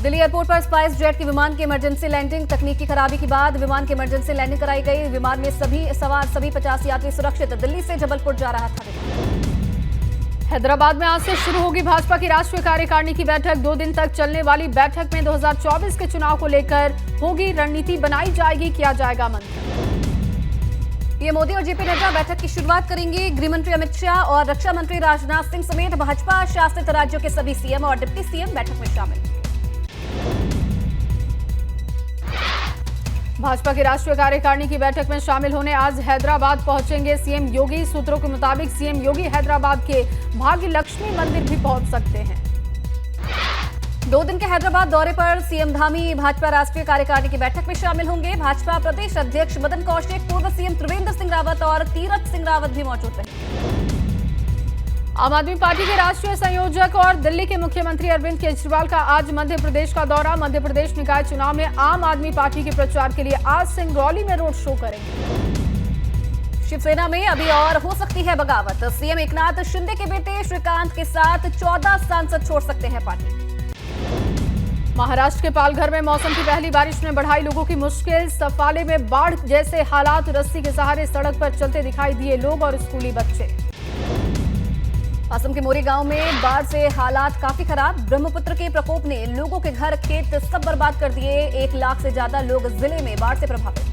Delhi airport पर spice jet के विमान की इमरजेंसी लैंडिंग। तकनीकी खराबी के बाद विमान की इमरजेंसी लैंडिंग कराई गई। विमान में सभी 50 यात्री सुरक्षित। दिल्ली से जबलपुर जा रहा था विमान। हैदराबाद में आज से शुरू होगी भाजपा की राष्ट्रीय कार्यकारिणी की बैठक। 2 दिन तक चलने वाली बैठक में 2024 के चुनाव को लेकर होगी रणनीति बनाई जाएगी, किया जाएगा मंथन। पीएम मोदी और जेपी नड्डा बैठक की शुरुआत करेंगे। गृह मंत्री अमित शाह और रक्षा मंत्री राजनाथ सिंह समेत भाजपा शासित राज्यों के सभी सीएम और डिप्टी सीएम बैठक में शामिल। भाजपा की राष्ट्रीय कार्यकारिणी की बैठक में शामिल होने आज हैदराबाद पहुंचेंगे सीएम योगी। सूत्रों के मुताबिक सीएम योगी हैदराबाद के भाग्य लक्ष्मी मंदिर भी पहुंच सकते हैं। 2 दिन के हैदराबाद दौरे पर सीएम धामी भाजपा राष्ट्रीय कार्यकारिणी की बैठक में शामिल होंगे। भाजपा प्रदेश अध्यक्ष मदन कौशिक, पूर्व सीएम त्रिवेंद्र सिंह रावत और तीरथ सिंह रावत भी मौजूद रहे। आम आदमी पार्टी के राष्ट्रीय संयोजक और दिल्ली के मुख्यमंत्री अरविंद केजरीवाल का आज मध्य प्रदेश का दौरा। मध्य प्रदेश निकाय चुनाव में आम आदमी पार्टी के प्रचार के लिए आज सिंगरौली में रोड शो करेंगे। शिवसेना में अभी और हो सकती है बगावत। सीएम एकनाथ शिंदे के बेटे श्रीकांत के साथ 14 सांसद छोड़ सकते हैं पार्टी। महाराष्ट्र के पालघर में मौसम की पहली बारिश ने बढ़ाई लोगों की मुश्किल। सफाले में बाढ़ जैसे हालात, रस्सी के सहारे सड़क पर चलते दिखाई दिए लोग और स्कूली बच्चे। असम के मोरी गांव में बाढ़ से हालात काफी खराब। ब्रह्मपुत्र के प्रकोप ने लोगों के घर खेत सब बर्बाद कर दिए। 1 लाख से ज्यादा लोग जिले में बाढ़ से प्रभावित।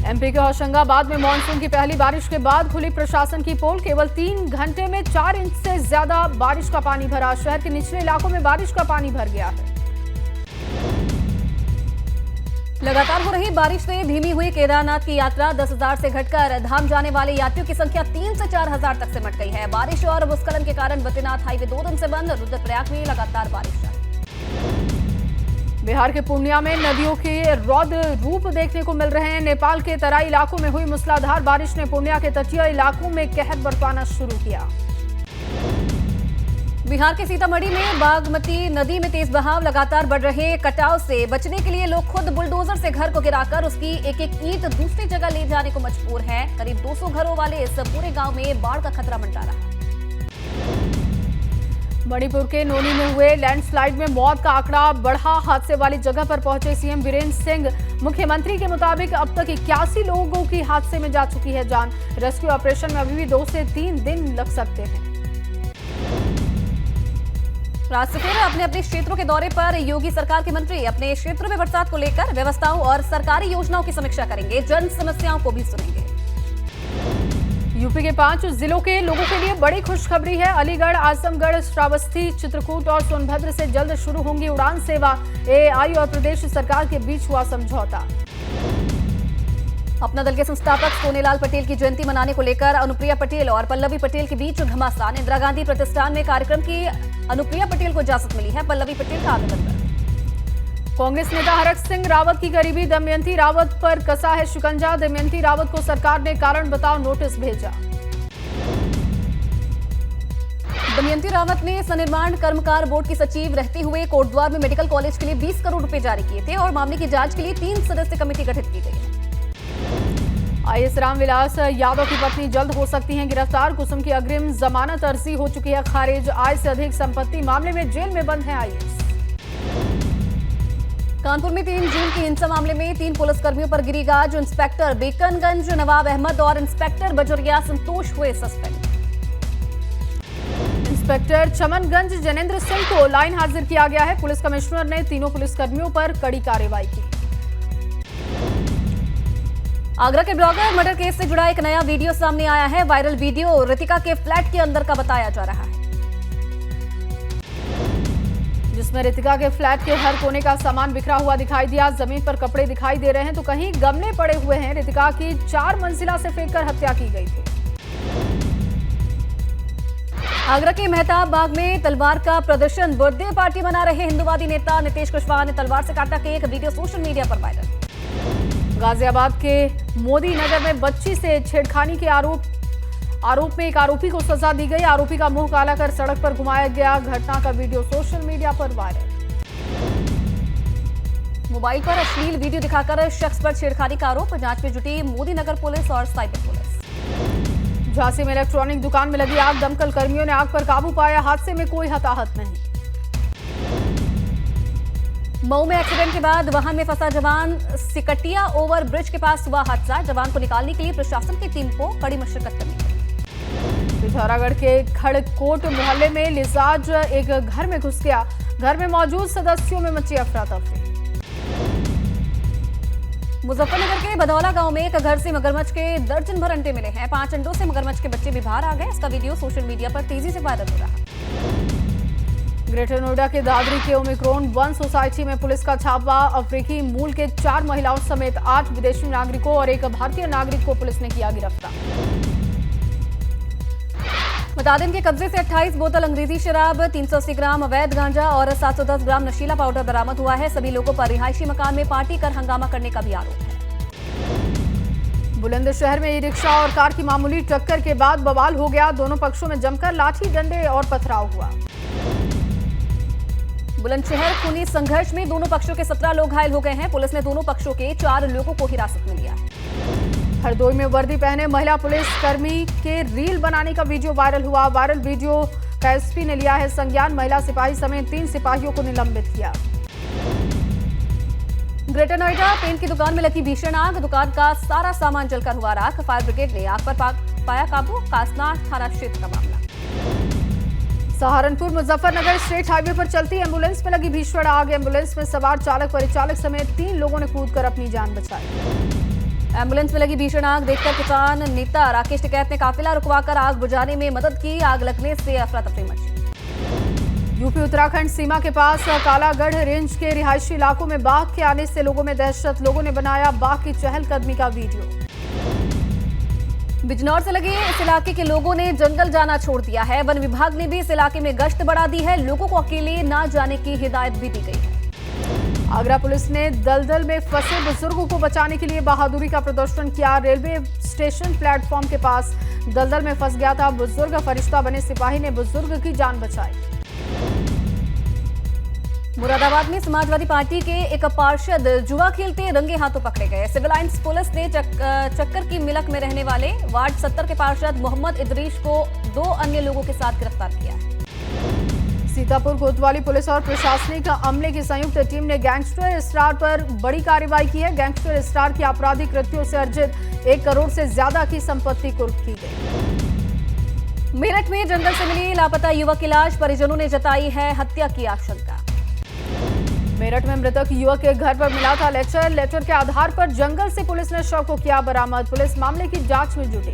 एमपी के होशंगाबाद में मानसून की पहली बारिश के बाद खुली प्रशासन की पोल। केवल 3 घंटे में 4 इंच से ज्यादा बारिश का पानी भरा। शहर के निचले इलाकों में बारिश का पानी भर गया है। लगातार हो रही बारिश से धीमी हुई केदारनाथ की यात्रा। 10,000 से घटकर धाम जाने वाले यात्रियों की संख्या 3 से 4,000 तक सिमट गई है। बारिश और भूस्खलन के कारण बद्रीनाथ हाईवे 2 दिन से बंद। रुद्रप्रयाग में लगातार बारिश जारी। बिहार के पूर्णिया में नदियों के रौद्र रूप देखने को मिल रहे हैं। नेपाल के तराई इलाकों में हुई मूसलाधार बारिश ने पूर्णिया के तटीय इलाकों में कहर बरपाना शुरू किया। बिहार के सीतामढ़ी में बागमती नदी में तेज बहाव। लगातार बढ़ रहे कटाव से बचने के लिए लोग खुद बुलडोजर से घर को गिराकर उसकी एक-एक ईंट दूसरी जगह ले जाने को मजबूर हैं। करीब 200 घरों वाले इस पूरे गांव में बाढ़ का खतरा मंडरा रहा। मणिपुर के नोनी में हुए लैंडस्लाइड में मौत का आंकड़ा बढ़ा। हादसे वाली जगह पर पहुंचे सीएम बीरेंद्र सिंह। मुख्यमंत्री के मुताबिक अब तक 81 लोगों की हादसे में जा चुकी है जान। रेस्क्यू ऑपरेशन में अभी भी 2 से 3 दिन लग सकते हैं। राज से फिर अपने अपने क्षेत्रों के दौरे पर योगी सरकार के मंत्री अपने क्षेत्र में बरसात को लेकर व्यवस्थाओं और सरकारी योजनाओं की समीक्षा करेंगे। जन समस्याओं को भी सुनेंगे। यूपी के 5 जिलों के लोगों के लिए बड़ी खुशखबरी है। अलीगढ़, आजमगढ़, श्रावस्ती, चित्रकूट और सोनभद्र से जल्द शुरू होंगी उड़ान सेवा। एआई और प्रदेश सरकार के बीच हुआ समझौता। अपना दल के संस्थापक सोनेलाल पटेल की जयंती मनाने को लेकर अनुप्रिया पटेल और पल्लवी पटेल के बीच घमासान। इंदिरा गांधी प्रतिष्ठान में कार्यक्रम की अनुप्रिया पटेल को इजाजत मिली है। पल्लवी पटेल का आवेदन पर कांग्रेस नेता हरक सिंह रावत की करीबी दमयंती रावत पर कसा है शिकंजा। दमयंती रावत को सरकार ने कारण बताओ नोटिस भेजा। दमयंती रावत ने सनिर्माण कर्मकार बोर्ड की सचिव रहते हुए कोटद्वार में मेडिकल कॉलेज के लिए 20 करोड़ रुपए जारी किए थे और मामले की जांच के लिए 3 सदस्यीय कमेटी गठित की गई है। आईएएस रामविलास यादव की पत्नी जल्द हो सकती हैं गिरफ्तार। कुसुम की अग्रिम जमानत अर्जी हो चुकी है खारिज। आय से अधिक संपत्ति मामले में जेल में बंद है आईएएस। कानपुर में 3 जून की हिंसा मामले में 3 पुलिसकर्मियों पर गिरी गाज। इंस्पेक्टर बेकनगंज नवाब अहमद और इंस्पेक्टर बजरिया संतोष हुए सस्पेंड। इंस्पेक्टर चमनगंज जनेंद्र सिंह को लाइन हाजिर किया गया है। पुलिस कमिश्नर ने तीनों पुलिसकर्मियों पर कड़ी कार्रवाई की। आगरा के ब्लॉगर मर्डर केस से जुड़ा एक नया वीडियो सामने आया है। वायरल वीडियो रितिका के फ्लैट के अंदर का बताया जा रहा है, जिसमें रितिका के फ्लैट के हर कोने का सामान बिखरा हुआ दिखाई दिया। जमीन पर कपड़े दिखाई दे रहे हैं तो कहीं गमले पड़े हुए हैं। रितिका की 4 मंजिला से फेंककर हत्या की गई थी। आगरा के मेहताब बाग में तलवार का प्रदर्शन। बर्थडे पार्टी मना रहे हिंदुवादी नेता नीतीश कुशवाहा ने तलवार से काटा केक। वीडियो सोशल मीडिया पर वायरल। गाजियाबाद के मोदी नगर में बच्ची से छेड़खानी के आरोप में एक आरोपी को सजा दी गई। आरोपी का मुंह काला कर सड़क पर घुमाया गया। घटना का वीडियो सोशल मीडिया पर वायरल। मोबाइल पर अश्लील वीडियो दिखाकर शख्स पर छेड़खानी का आरोप। जांच में जुटी मोदी नगर पुलिस और साइबर पुलिस। झांसी में इलेक्ट्रॉनिक दुकान में लगी आग। दमकल कर्मियों ने आग पर काबू पाया। हादसे में कोई हताहत नहीं। मऊ में एक्सीडेंट के बाद वाहन में फंसा जवान, सिकटिया ओवर ब्रिज के पास हुआ हादसा। जवान को निकालने के लिए प्रशासन की टीम को कड़ी मशक्कत करनी पड़ी। पिथौरागढ़ के खड़कोट मोहल्ले में लिजाज एक घर में घुस गया। घर में मौजूद सदस्यों में मची अफरा तफरी। मुजफ्फरनगर के बदौला गांव में एक घर से मगरमच्छ के दर्जन भर अंडे मिले हैं। 5 अंडों से मगरमच्छ के बच्चे भी बाहर आ गए। इसका वीडियो सोशल मीडिया पर तेजी से वायरल हो रहा है। ग्रेटर नोएडा के दादरी के ओमिक्रॉन 1 सोसाइटी में पुलिस का छापा। अफ्रीकी मूल के 4 महिलाओं समेत 8 विदेशी नागरिकों और एक भारतीय नागरिक को पुलिस ने किया गिरफ्तार। बता दें कि कब्जे से 28 बोतल अंग्रेजी शराब, 380 ग्राम अवैध गांजा और 710 ग्राम नशीला पाउडर बरामद हुआ है। सभी लोगों पर रिहायशी मकान में पार्टी कर हंगामा करने का भी आरोप है। बुलंदशहर में ई रिक्शा और कार की मामूली टक्कर के बाद बवाल हो गया। दोनों पक्षों में जमकर लाठी डंडे और पथराव हुआ। बुलंदशहर खूनी संघर्ष में दोनों पक्षों के 17 लोग घायल हो गए हैं। पुलिस ने दोनों पक्षों के 4 लोगों को हिरासत में लिया है। हरदोई में वर्दी पहने महिला पुलिस कर्मी के रील बनाने का वीडियो वायरल हुआ। वायरल वीडियो का एसपी ने लिया है संज्ञान। महिला सिपाही समेत 3 सिपाहियों को निलंबित किया। ग्रेटर नोएडा पेंट की दुकान में लगी भीषण आग। दुकान का सारा सामान जलकर हुआ राख। फायर ब्रिगेड ने आग पर पाया काबू। कासना थाना क्षेत्र का मामला। सहारनपुर मुजफ्फरनगर स्टेट हाईवे पर चलती एम्बुलेंस में लगी भीषण आग। एम्बुलेंस में सवार चालक परिचालक समेत 3 लोगों ने कूदकर अपनी जान बचाई। एम्बुलेंस में लगी भीषण आग देखकर किसान नेता राकेश टिकैत ने काफिला रुकवाकर आग बुझाने में मदद की। आग लगने से अफरा तफरी मची। यूपी उत्तराखंड सीमा के पास कालागढ़ रेंज के रिहायशी इलाकों में बाघ के आने से लोगों में दहशत। लोगों ने बनाया बाघ की चहलकदमी का वीडियो। बिजनौर से लगे इस इलाके के लोगों ने जंगल जाना छोड़ दिया है। वन विभाग ने भी इस इलाके में गश्त बढ़ा दी है। लोगों को अकेले न जाने की हिदायत भी दी गई है। आगरा पुलिस ने दलदल में फंसे बुजुर्गों को बचाने के लिए बहादुरी का प्रदर्शन किया। रेलवे स्टेशन प्लेटफॉर्म के पास दलदल में फंस गया था बुजुर्ग। फरिश्ता बने सिपाही ने बुजुर्ग की जान बचाई। मुरादाबाद में समाजवादी पार्टी के एक पार्षद जुआ खेलते रंगे हाथों पकड़े गए। सिविल लाइंस पुलिस ने चक्कर की मिलक में रहने वाले वार्ड 70 के पार्षद मोहम्मद इदरीश को 2 अन्य लोगों के साथ गिरफ्तार किया है। सीतापुर कोतवाली पुलिस और प्रशासनिक अमले की संयुक्त टीम ने गैंगस्टर स्टार पर बड़ी कार्रवाई की है। गैंगस्टर स्टार की आपराधिक कृत्यों से अर्जित 1 करोड़ से ज्यादा की संपत्ति कुर्क की गई। मेरठ में जंगल से मिली लापता युवक की लाश। परिजनों ने जताई है हत्या की आशंका। मेरठ में मृतक युवक के घर पर मिला था लेटर। लेटर के आधार पर जंगल से पुलिस ने शव को किया बरामद। पुलिस मामले की जांच में जुटी।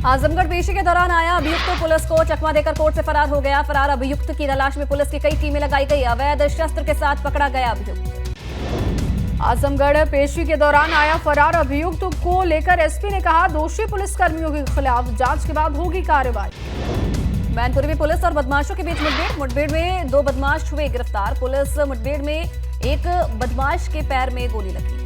आजमगढ़ पेशी के दौरान आया अभियुक्त तो पुलिस को चकमा देकर कोर्ट से फरार हो गया। फरार अभियुक्त की तलाश में पुलिस की कई टीमें लगाई गई। अवैध शस्त्र के साथ पकड़ा गया अभियुक्त। आजमगढ़ पेशी के दौरान आया फरार अभियुक्त को लेकर एसपी ने कहा दोषी पुलिसकर्मियों के खिलाफ जांच के बाद होगी कार्रवाई। मैनपुरी में पुलिस और बदमाशों के बीच मुठभेड़ में 2 बदमाश हुए गिरफ्तार। पुलिस मुठभेड़ में एक बदमाश के पैर में गोली लगी।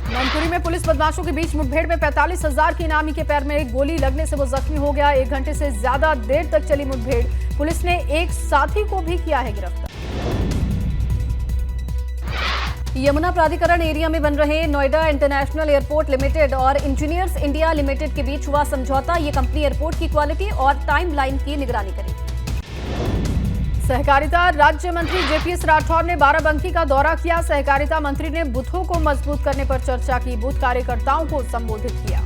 मैनपुरी में पुलिस बदमाशों के बीच मुठभेड़ में 45,000 की इनामी के पैर में गोली लगने से वो जख्मी हो गया। 1 घंटे से ज्यादा देर तक चली मुठभेड़। पुलिस ने एक साथी को भी किया है गिरफ्तार। यमुना प्राधिकरण एरिया में बन रहे नोएडा इंटरनेशनल एयरपोर्ट लिमिटेड और इंजीनियर्स इंडिया लिमिटेड के बीच हुआ समझौता। ये कंपनी एयरपोर्ट की क्वालिटी और टाइमलाइन की निगरानी करेगी। सहकारिता राज्य मंत्री जेपीएस राठौर ने बाराबंकी का दौरा किया। सहकारिता मंत्री ने बूथों को मजबूत करने पर चर्चा की। बूथ कार्यकर्ताओं को संबोधित किया।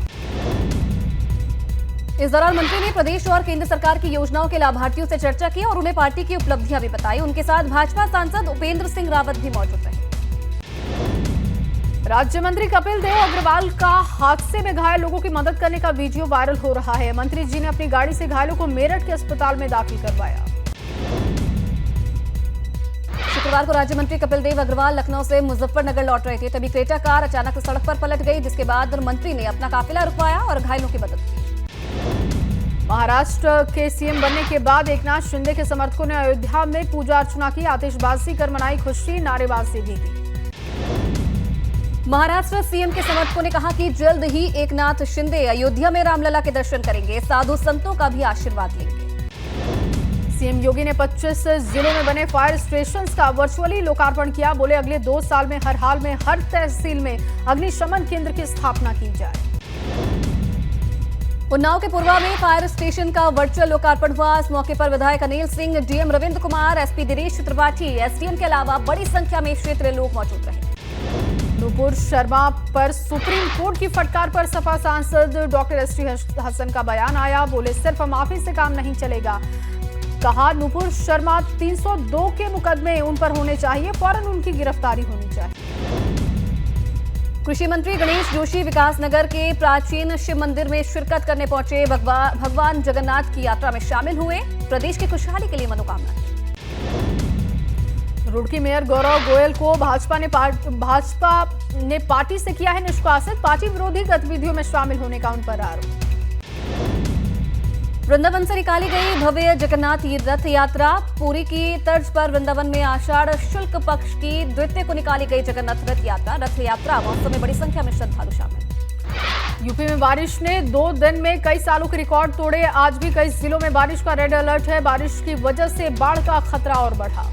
इस दौरान मंत्री ने प्रदेश और केंद्र सरकार की योजनाओं के लाभार्थियों से चर्चा की और उन्हें पार्टी की उपलब्धियां भी बताई। उनके साथ भाजपा सांसद उपेंद्र सिंह रावत भी मौजूद रहे। राज्य मंत्री कपिल देव अग्रवाल का हादसे में घायल लोगों की मदद करने का वीडियो वायरल हो रहा है। मंत्री जी ने अपनी गाड़ी से घायलों को मेरठ के अस्पताल में दाखिल करवाया। शुक्रवार को राज्य मंत्री कपिल देव अग्रवाल लखनऊ से मुजफ्फरनगर लौट रहे थे। तभी क्रेटा कार अचानक सड़क पर पलट गई, जिसके बाद मंत्री ने अपना काफिला रुकवाया और घायलों की मदद की। महाराष्ट्र के सीएम बनने के बाद एकनाथ शिंदे के समर्थकों ने अयोध्या में पूजा अर्चना की। आतिशबाजी कर मनाई खुशी, नारेबाजी भी की। महाराष्ट्र सीएम के समर्थकों ने कहा कि जल्द ही एकनाथ शिंदे अयोध्या में रामलला के दर्शन करेंगे। साधु संतों का भी आशीर्वाद लेंगे। सीएम योगी ने 25 जिलों में बने फायर स्टेशंस का वर्चुअली लोकार्पण किया। बोले अगले 2 साल में हर हाल में हर तहसील में अग्निशमन केंद्र की स्थापना की जाए। उन्नाव के पूर्वा में फायर स्टेशन का वर्चुअल लोकार्पण हुआ। इस मौके पर विधायक Anil Singh, DM Ravindra Kumar, SP Dinesh Tripathi, SDM के अलावा बड़ी संख्या में क्षेत्रीय लोग मौजूद रहे। नुपुर शर्मा पर सुप्रीम कोर्ट की फटकार पर सपा सांसद डॉक्टर एसटी हसन का बयान आया। बोले सिर्फ माफी से काम नहीं चलेगा। कहा नुपुर शर्मा 302 के मुकदमे उन पर होने चाहिए, फौरन उनकी गिरफ्तारी होनी चाहिए। कृषि मंत्री गणेश जोशी विकासनगर के प्राचीन शिव मंदिर में शिरकत करने पहुंचे। भगवान जगन्नाथ की यात्रा में शामिल हुए। प्रदेश की खुशहाली के लिए मनोकामना की। रुड़की मेयर गौरव गोयल को भाजपा ने पार्टी से किया है निष्कासित। पार्टी विरोधी गतिविधियों में शामिल होने का उन पर आरोप। वृंदावन से निकाली गई भव्य जगन्नाथ रथ यात्रा। पुरी की तर्ज पर वृंदावन में आषाढ़ शुक्ल पक्ष की द्वितीय को निकाली गई जगन्नाथ रथ यात्रा महोत्सव में बड़ी संख्या में श्रद्धालु शामिल। यूपी में बारिश ने 2 दिन में कई सालों के रिकॉर्ड तोड़े। आज भी कई जिलों में बारिश का रेड अलर्ट है। बारिश की वजह से बाढ़ का खतरा और बढ़ा।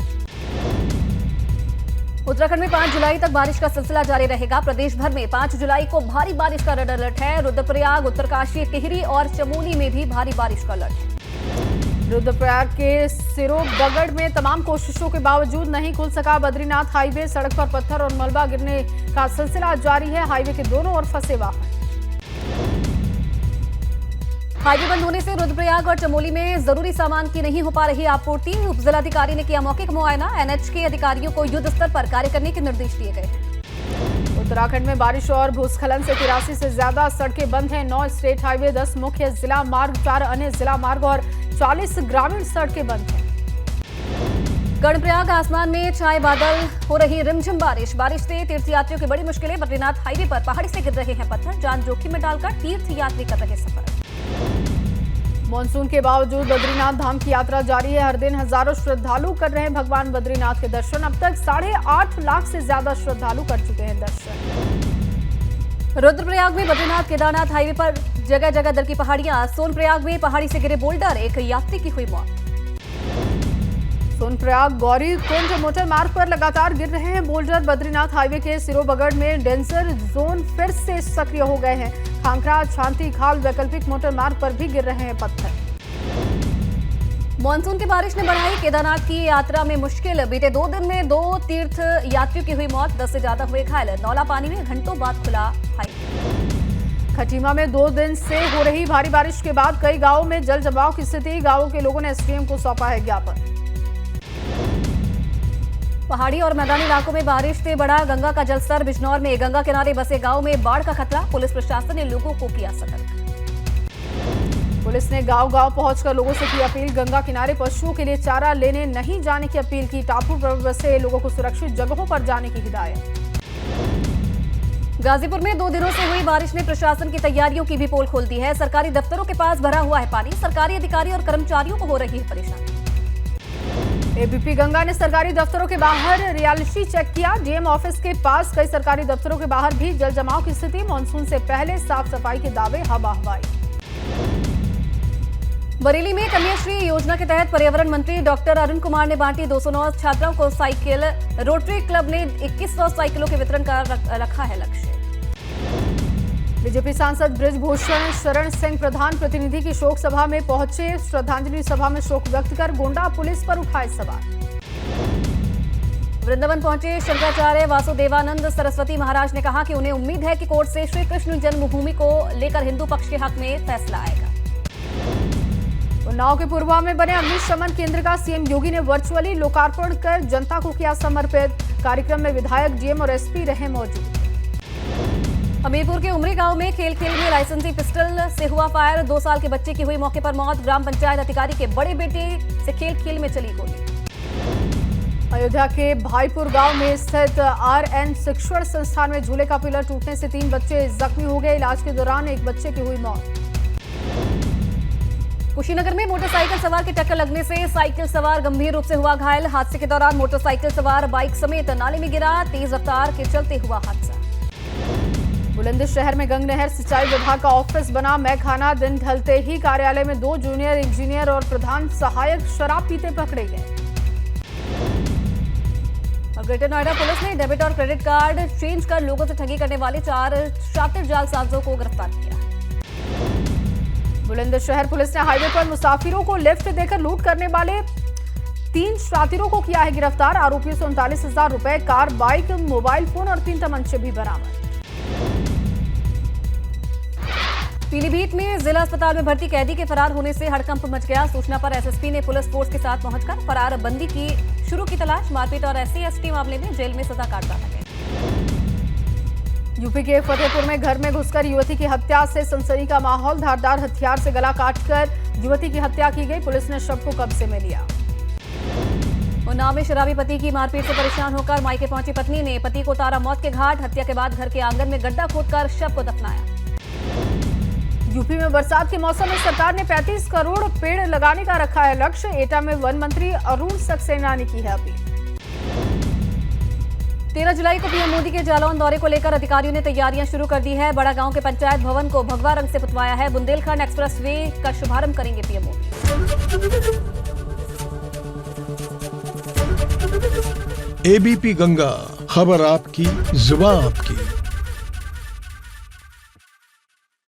उत्तराखंड में 5 जुलाई तक बारिश का सिलसिला जारी रहेगा। प्रदेश भर में 5 जुलाई को भारी बारिश का रेड अलर्ट है। रुद्रप्रयाग, उत्तरकाशी, टिहरी और चमोली में भी भारी बारिश का अलर्ट है। रुद्रप्रयाग के सिरोबगढ़ में तमाम कोशिशों के बावजूद नहीं खुल सका बद्रीनाथ हाईवे। सड़क पर पत्थर और मलबा गिरने का सिलसिला जारी है। हाईवे के दोनों ओर फंसे वाहन। हाईवे बंद होने से रुद्रप्रयाग और चमोली में जरूरी सामान की नहीं हो पा रही आपूर्ति। उप जिलाधिकारी ने किया मौके का मुआयना। एनएच के अधिकारियों को युद्ध स्तर पर कार्य करने के निर्देश दिए गए। उत्तराखंड में बारिश और भूस्खलन से 83 से ज्यादा सड़कें बंद हैं। 9 स्टेट हाईवे, 10 मुख्य जिला मार्ग, 4 अन्य जिला मार्ग और 40 ग्रामीण सड़कें बंद हैं। कर्णप्रयाग आसमान में छाए बादल, हो रही रिमझिम बारिश। बारिश से तीर्थयात्रियों की बड़ी मुश्किलें। बद्रीनाथ हाईवे पर पहाड़ी से गिर रहे हैं पत्थर। जान जोखिम में डालकर तीर्थयात्री कर रहे सफर। मॉनसून के बावजूद बद्रीनाथ धाम की यात्रा जारी है। हर दिन हजारों श्रद्धालु कर रहे हैं भगवान बद्रीनाथ के दर्शन। अब तक 8.5 लाख से ज्यादा श्रद्धालु कर चुके हैं दर्शन। रुद्रप्रयाग में बद्रीनाथ केदारनाथ हाईवे पर जगह जगह दर की पहाड़ियां। सोनप्रयाग में पहाड़ी से गिरे बोल्डर, एक यात्री की हुई मौत। सोनप्रयाग गौरी कुंड मोटर मार्ग पर लगातार गिर रहे हैं बोल्डर। बद्रीनाथ हाईवे के सिरोबगढ़ में डेंजर जोन फिर से सक्रिय हो गए हैं। खांखरा, शांति खाल वैकल्पिक मोटर मार्ग पर भी गिर रहे हैं पत्थर। मॉनसून की बारिश ने बढ़ाई केदारनाथ की यात्रा में मुश्किल। बीते 2 दिन में 2 तीर्थ यात्रियों की हुई मौत, 10 से ज्यादा हुए घायल। नौला पानी में घंटों बाद खुला हाईवे। खटीमा में 2 दिन से हो रही भारी बारिश के बाद कई गांवों में जल जमाव की स्थिति। गांवों के लोगों ने एसडीएम को सौंपा है ज्ञापन। पहाड़ी और मैदानी इलाकों में बारिश से बढ़ा गंगा का जलस्तर। बिजनौर में गंगा किनारे बसे गांव में बाढ़ का खतरा। पुलिस प्रशासन ने लोगों को किया सतर्क। पुलिस ने गांव-गांव पहुंचकर लोगों से की अपील। गंगा किनारे पशुओं के लिए चारा लेने नहीं जाने की अपील की। टापू पर बसे लोगों को सुरक्षित जगहों पर जाने की हिदायत। गाजीपुर में 2 दिनों से हुई बारिश ने प्रशासन की तैयारियों की भी पोल खोल दी है। सरकारी दफ्तरों के पास भरा हुआ है पानी। सरकारी अधिकारी और कर्मचारियों को हो रही है परेशानी। एबीपी गंगा ने सरकारी दफ्तरों के बाहर रियलिटी चेक किया। डीएम ऑफिस के पास कई सरकारी दफ्तरों के बाहर भी जल जमाव की स्थिति। मॉनसून से पहले साफ सफाई के दावे हवा हवाई। बरेली में कन्याश्री योजना के तहत पर्यावरण मंत्री डॉक्टर अरुण कुमार ने बांटी 209 छात्राओं को साइकिल। रोटरी क्लब ने 2100 साइकिलों के वितरण का रखा है लक्ष्य। बीजेपी सांसद बृजभूषण शरण सिंह प्रधान प्रतिनिधि की शोक सभा में पहुंचे। श्रद्धांजलि सभा में शोक व्यक्त कर गोंडा पुलिस पर उठाए सवाल। वृंदावन पहुंचे शंकराचार्य वासुदेवानंद सरस्वती महाराज ने कहा कि उन्हें उम्मीद है कि कोर्ट से श्री कृष्ण जन्मभूमि को लेकर हिंदू पक्ष के हक में फैसला आएगा। उन्नाव के पूर्वा में बने अग्निशमन केंद्र का सीएम योगी ने वर्चुअली लोकार्पण कर जनता को किया समर्पित। कार्यक्रम में विधायक, डीएम और एसपी रहे मौजूद। हमीरपुर के उमरी गांव में खेल में लाइसेंसी पिस्टल से हुआ फायर। 2 साल के बच्चे की हुई मौके पर मौत। ग्राम पंचायत अधिकारी के बड़े बेटे से खेल में चली गोली। अयोध्या के भाईपुर गांव में स्थित आरएन शिक्षण संस्थान में झूले का पिलर टूटने से 3 बच्चे जख्मी हो गए। इलाज के दौरान एक बच्चे की हुई मौत। कुशीनगर में मोटरसाइकिल सवार की टक्कर लगने से साइकिल सवार गंभीर रूप से हुआ घायल। हादसे के दौरान मोटरसाइकिल सवार बाइक समेत नाले में गिरा। तेज रफ्तार के चलते हुआ हादसा। बुलंदशहर में गंग नहर सिंचाई विभाग का ऑफिस बना मैखाना। दिन ढलते ही कार्यालय में 2 जूनियर इंजीनियर और प्रधान सहायक शराब पीते पकड़े गए। ग्रेटर नोएडा पुलिस ने डेबिट और क्रेडिट कार्ड चेंज कर लोगों से ठगी करने वाले 4 शातिर जालसाजों को गिरफ्तार किया। बुलंदशहर पुलिस ने हाईवे पर मुसाफिरों को लिफ्ट देकर लूट करने वाले 3 शातिरों को किया है गिरफ्तार। आरोपियों से 39,000 रुपए, कार, बाइक, मोबाइल फोन और 3 तमंचे भी बरामद। पीलीभीत में जिला अस्पताल में भर्ती कैदी के फरार होने से हड़कंप मच गया। सूचना पर एसएसपी ने पुलिस फोर्स के साथ पहुंचकर फरार बंदी की शुरू की तलाश। मारपीट और SC/ST मामले में जेल में सजा काट डाला गया। यूपी के फतेहपुर में घर में घुसकर युवती की हत्या से सनसनी का माहौल। धारदार हथियार से गला काटकर युवती की हत्या की गई। पुलिस ने शव को कब्जे में लिया। उन्नाव में शराबी पति की मारपीट से परेशान होकर मायके पहुंची पत्नी ने पति को उतारा मौत के घाट। हत्या के बाद घर के आंगन में गड्ढा खोदकर शव को दफनाया। यूपी में बरसात के मौसम में सरकार ने 35 करोड़ पेड़ लगाने का रखा है लक्ष्य। एटा में वन मंत्री अरुण सक्सेना ने की है अपील। 13 जुलाई को पीएम मोदी के जालौन दौरे को लेकर अधिकारियों ने तैयारियां शुरू कर दी है। बड़ा गांव के पंचायत भवन को भगवा रंग से पुतवाया है। बुंदेलखंड एक्सप्रेस वे का शुभारंभ करेंगे पीएम मोदी। ABP गंगा, खबर आपकी, जुबान आपकी।